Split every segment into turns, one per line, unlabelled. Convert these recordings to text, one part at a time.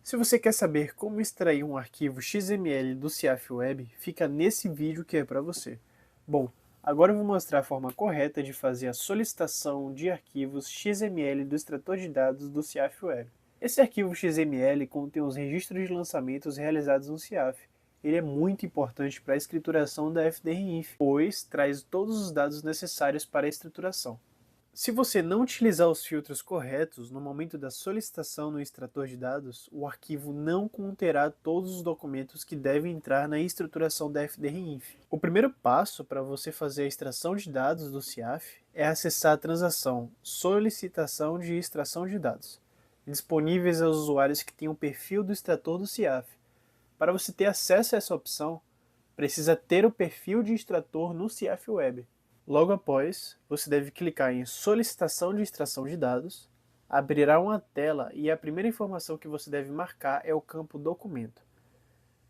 Se você quer saber como extrair um arquivo XML do CIAF Web, fica nesse vídeo que é para você. Bom, agora eu vou mostrar a forma correta de fazer a solicitação de arquivos XML do extrator de dados do CIAF Web. Esse arquivo XML contém os registros de lançamentos realizados no CIAF. Ele é muito importante para a escrituração da FDRINF, pois traz todos os dados necessários para a escrituração. Se você não utilizar os filtros corretos no momento da solicitação no extrator de dados, o arquivo não conterá todos os documentos que devem entrar na estruturação da FDRINF. O primeiro passo para você fazer a extração de dados do CIAF é acessar a transação Solicitação de Extração de Dados, disponíveis aos usuários que têm um perfil do extrator do CIAF. Para você ter acesso a essa opção, precisa ter o perfil de extrator no CIAF Web. Logo após, você deve clicar em Solicitação de Extração de Dados, abrirá uma tela e a primeira informação que você deve marcar é o campo Documento.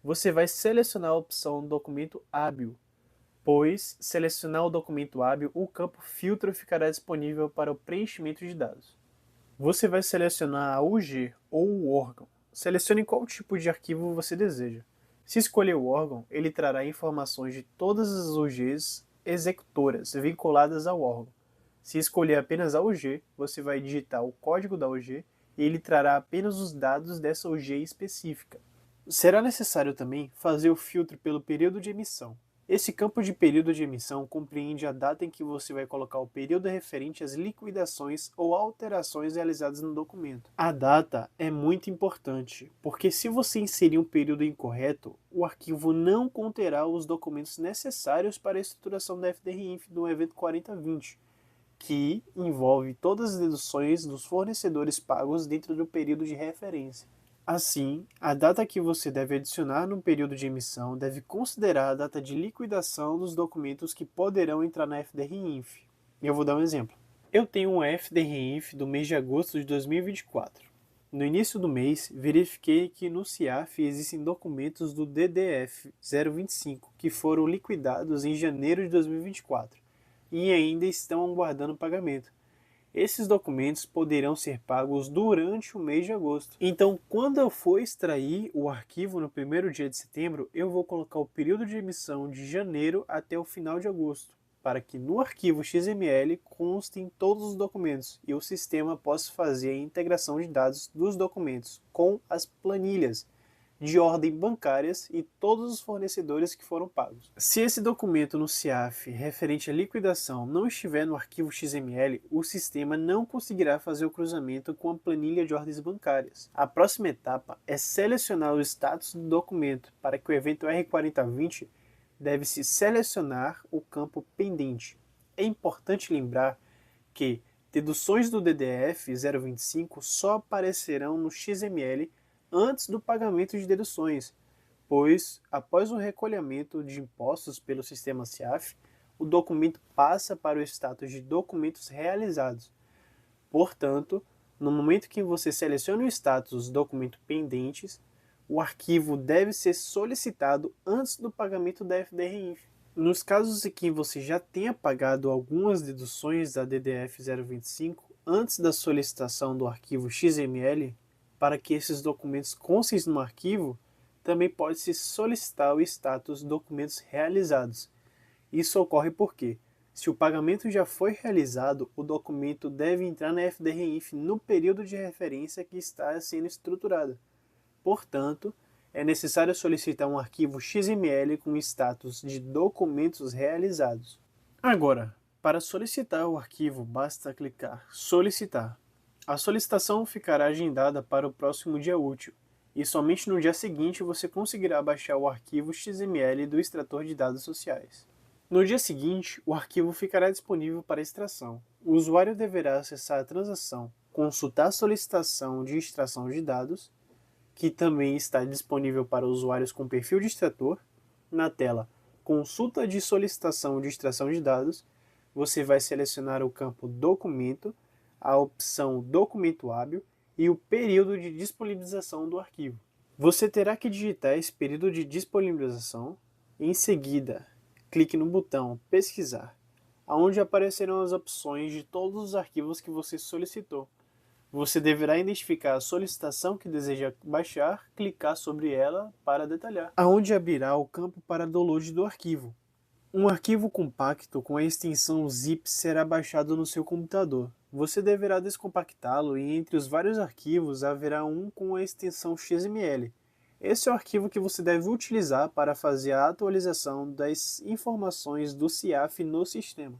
Você vai selecionar a opção Documento Hábil, pois, selecionar o documento hábil, o campo Filtro ficará disponível para o preenchimento de dados. Você vai selecionar a UG ou o órgão. Selecione qual tipo de arquivo você deseja. Se escolher o órgão, ele trará informações de todas as UGs executoras vinculadas ao órgão. Se escolher apenas a UG, você vai digitar o código da UG e ele trará apenas os dados dessa UG específica. Será necessário também fazer o filtro pelo período de emissão. Esse campo de período de emissão compreende a data em que você vai colocar o período referente às liquidações ou alterações realizadas no documento. A data é muito importante, porque se você inserir um período incorreto, o arquivo não conterá os documentos necessários para a estruturação da FDRINF do evento 4020, que envolve todas as deduções dos fornecedores pagos dentro do período de referência. Assim, a data que você deve adicionar no período de emissão deve considerar a data de liquidação dos documentos que poderão entrar na FDRINF. Eu vou dar um exemplo. Eu tenho uma FDRINF do mês de agosto de 2024. No início do mês, verifiquei que no CIAF existem documentos do DDF 025 que foram liquidados em janeiro de 2024 e ainda estão aguardando pagamento. Esses documentos poderão ser pagos durante o mês de agosto. Então, quando eu for extrair o arquivo no primeiro dia de setembro, eu vou colocar o período de emissão de janeiro até o final de agosto, para que no arquivo XML constem todos os documentos e o sistema possa fazer a integração de dados dos documentos com as planilhas de ordem bancárias e todos os fornecedores que foram pagos. Se esse documento no CIAF referente à liquidação não estiver no arquivo XML, o sistema não conseguirá fazer o cruzamento com a planilha de ordens bancárias. A próxima etapa é selecionar o status do documento. Para que o evento R4020, deve-se selecionar o campo pendente. É importante lembrar que deduções do DDF 025 só aparecerão no XML antes do pagamento de deduções, pois, após o recolhimento de impostos pelo sistema CIAF, o documento passa para o status de documentos realizados. Portanto, no momento que você seleciona o status documento pendentes, o arquivo deve ser solicitado antes do pagamento da FDRINF. Nos casos em que você já tenha pagado algumas deduções da DDF 025 antes da solicitação do arquivo XML, para que esses documentos constem no arquivo, também pode-se solicitar o status documentos realizados. Isso ocorre porque, se o pagamento já foi realizado, o documento deve entrar na FDRINF no período de referência que está sendo estruturado. Portanto, é necessário solicitar um arquivo XML com status de documentos realizados. Agora, para solicitar o arquivo, basta clicar Solicitar. A solicitação ficará agendada para o próximo dia útil, e somente no dia seguinte você conseguirá baixar o arquivo XML do extrator de dados sociais. No dia seguinte, o arquivo ficará disponível para extração. O usuário deverá acessar a transação Consultar a solicitação de extração de dados, que também está disponível para usuários com perfil de extrator. Na tela Consulta de solicitação de extração de dados, você vai selecionar o campo Documento, a opção Documento Hábil e o período de disponibilização do arquivo. Você terá que digitar esse período de disponibilização. Em seguida, clique no botão Pesquisar. onde aparecerão as opções de todos os arquivos que você solicitou. Você deverá identificar a solicitação que deseja baixar, clicar sobre ela para detalhar, aonde abrirá o campo para download do arquivo. Um arquivo compacto com a extensão zip será baixado no seu computador. Você deverá descompactá-lo e entre os vários arquivos haverá um com a extensão XML. Esse é o arquivo que você deve utilizar para fazer a atualização das informações do CIAF no sistema.